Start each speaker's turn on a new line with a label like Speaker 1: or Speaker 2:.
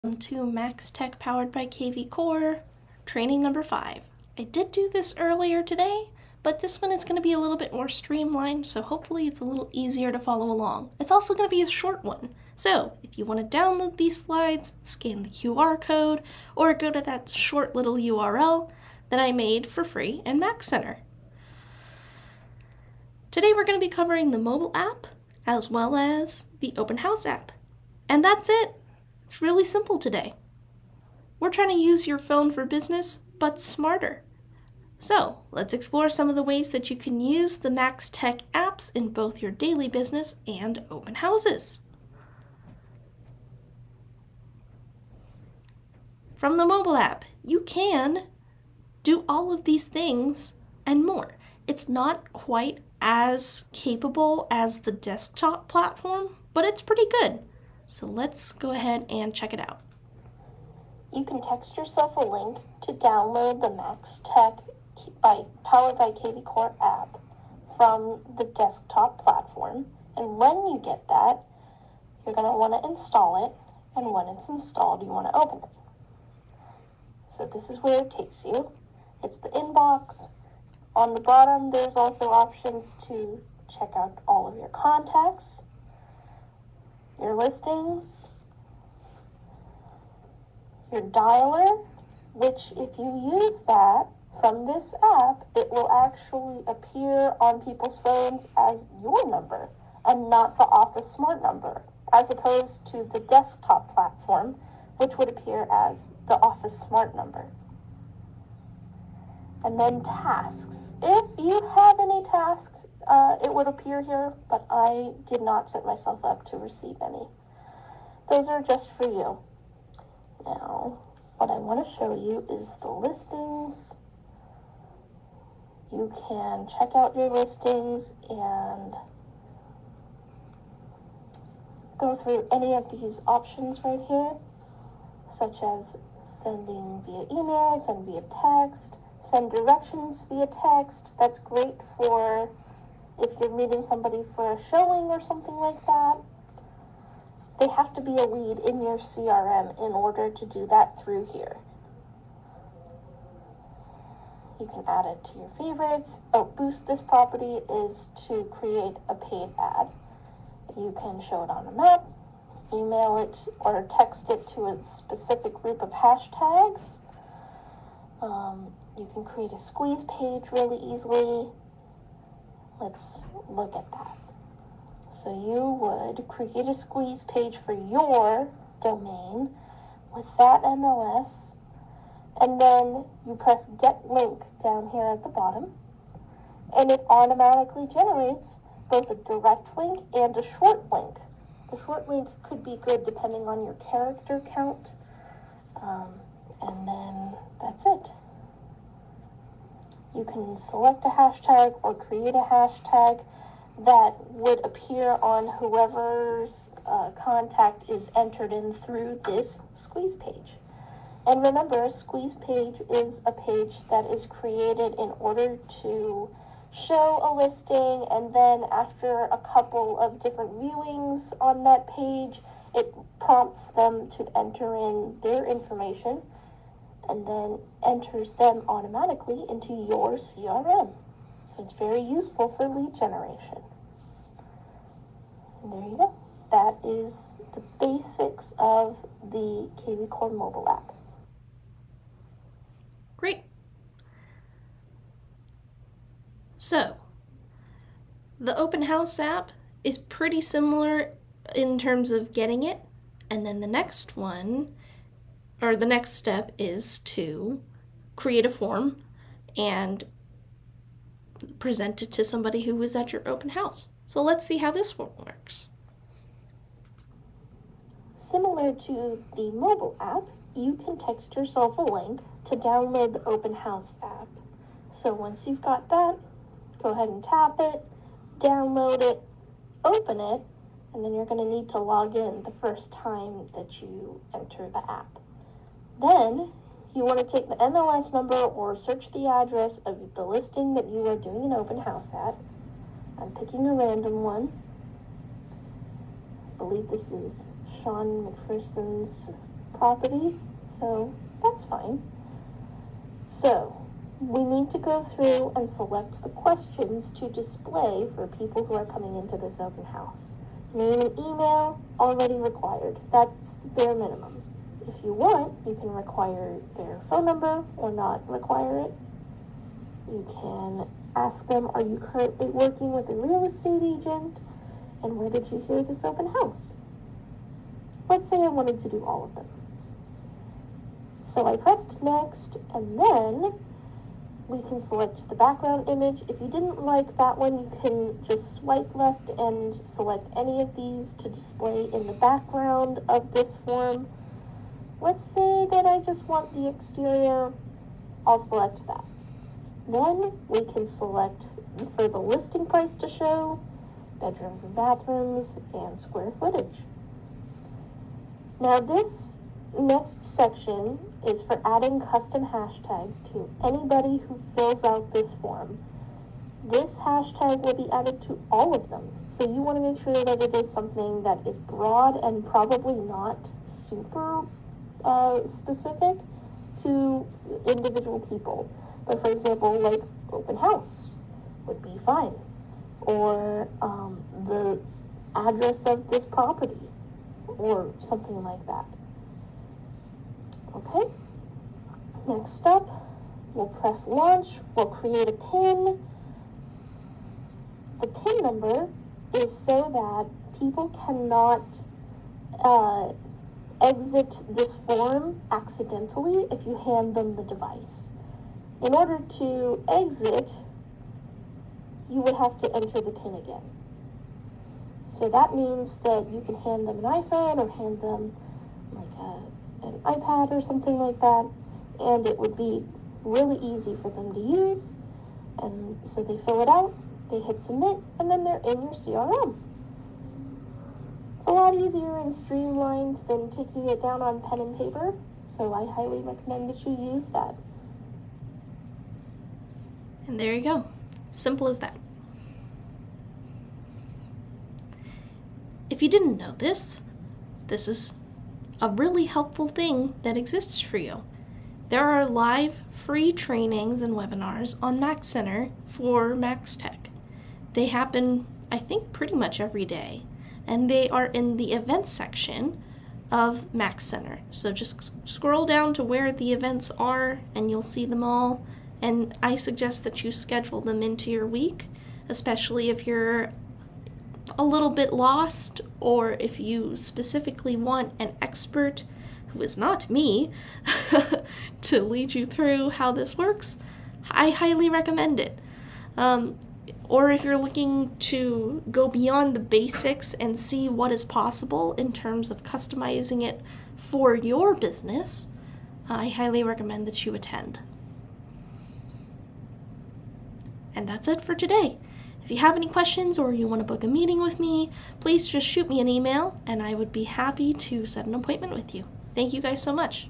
Speaker 1: Welcome to Max Tech powered by kvCORE, training number 5. I did do this earlier today, but this one is going to be a little bit more streamlined, so hopefully it's a little easier to follow along. It's also going to be a short one, so if you want to download these slides, scan the QR code, or go to that short little URL that I made for free in Max Center. Today we're going to be covering the mobile app as well as the open house app. And that's it. It's really simple today. We're trying to use your phone for business, but smarter. So let's explore some of the ways that you can use the Max Tech apps in both your daily business and open houses. From the mobile app, you can do all of these things and more. It's not quite as capable as the desktop platform, but it's pretty good. So let's go ahead and check it out. You can text yourself a link to download the Max Tech powered by kvCORE app from the desktop platform. And when you get that, you're going to want to install it. And when it's installed, you want to open it. So this is where it takes you. It's the inbox. On the bottom, there's also options to check out all of your contacts, your listings, your dialer, which if you use that from this app, it will actually appear on people's phones as your number and not the Office Smart number, as opposed to the desktop platform, which would appear as the Office Smart number. And then tasks. If you have any tasks, it would appear here, but I did not set myself up to receive any. Those are just for you. Now, what I want to show you is the listings. You can check out your listings and go through any of these options right here, such as sending via email, send via text, send directions via text. That's great for if you're meeting somebody for a showing or something like that. They have to be a lead in your CRM in order to do that through here. You can add it to your favorites. Boost this property is to create a paid ad. You can show it on a map, email it, or text it to a specific group of hashtags. You can create a squeeze page really easily. Let's look at that. So you would create a squeeze page for your domain with that MLS, and then you press Get Link down here at the bottom, and it automatically generates both a direct link and a short link. The short link could be good depending on your character count, and then that's it. You can select a hashtag or create a hashtag that would appear on whoever's contact is entered in through this squeeze page. And remember, a squeeze page is a page that is created in order to show a listing, and then after a couple of different viewings on that page, it prompts them to enter in their information and then enters them automatically into your CRM. So it's very useful for lead generation. And there you go. That is the basics of the kvCORE mobile app. Great. So, the open house app is pretty similar in terms of getting it, and then the next one, or the next step, is to create a form and present it to somebody who was at your open house. So let's see how this one works. Similar to the mobile app, you can text yourself a link to download the open house app. So once you've got that, go ahead and tap it, download it, open it, and then you're going to need to log in the first time that you enter the app. Then you want to take the MLS number or search the address of the listing that you are doing an open house at. I'm picking a random one. I believe this is Sean McPherson's property, so that's fine. So we need to go through and select the questions to display for people who are coming into this open house. Name and email, already required. That's the bare minimum. If you want, you can require their phone number or not require it. You can ask them, are you currently working with a real estate agent? And where did you hear this open house? Let's say I wanted to do all of them. So I pressed next, and then we can select the background image. If you didn't like that one, you can just swipe left and select any of these to display in the background of this form. Let's say that I just want the exterior. I'll select that. Then we can select for the listing price to show, bedrooms and bathrooms, and square footage. Now this next section is for adding custom hashtags to anybody who fills out this form. This hashtag will be added to all of them, so you want to make sure that it is something that is broad and probably not super specific to individual people. But for example, like open house would be fine, or the address of this property, or something like that. Okay, next up, we'll press launch, we'll create a PIN. The PIN number is so that people cannot exit this form accidentally if you hand them the device. In order to exit, you would have to enter the PIN again. So that means that you can hand them an iPhone or hand them like an iPad or something like that, and it would be really easy for them to use. And so they fill it out, they hit submit, and then they're in your CRM. It's a lot easier and streamlined than taking it down on pen and paper, so I highly recommend that you use that.
Speaker 2: And there you go. Simple as that. If you didn't know this, this is a really helpful thing that exists for you. There are live free trainings and webinars on Max Center for Max Tech. They happen, I think, pretty much every day, and they are in the events section of Max Center. So just scroll down to where the events are and you'll see them all. And I suggest that you schedule them into your week, especially if you're a little bit lost, or if you specifically want an expert who is not me to lead you through how this works. I highly recommend it. Or if you're looking to go beyond the basics and see what is possible in terms of customizing it for your business, I highly recommend that you attend. And that's it for today. If you have any questions or you want to book a meeting with me, please just shoot me an email and I would be happy to set an appointment with you. Thank you guys so much.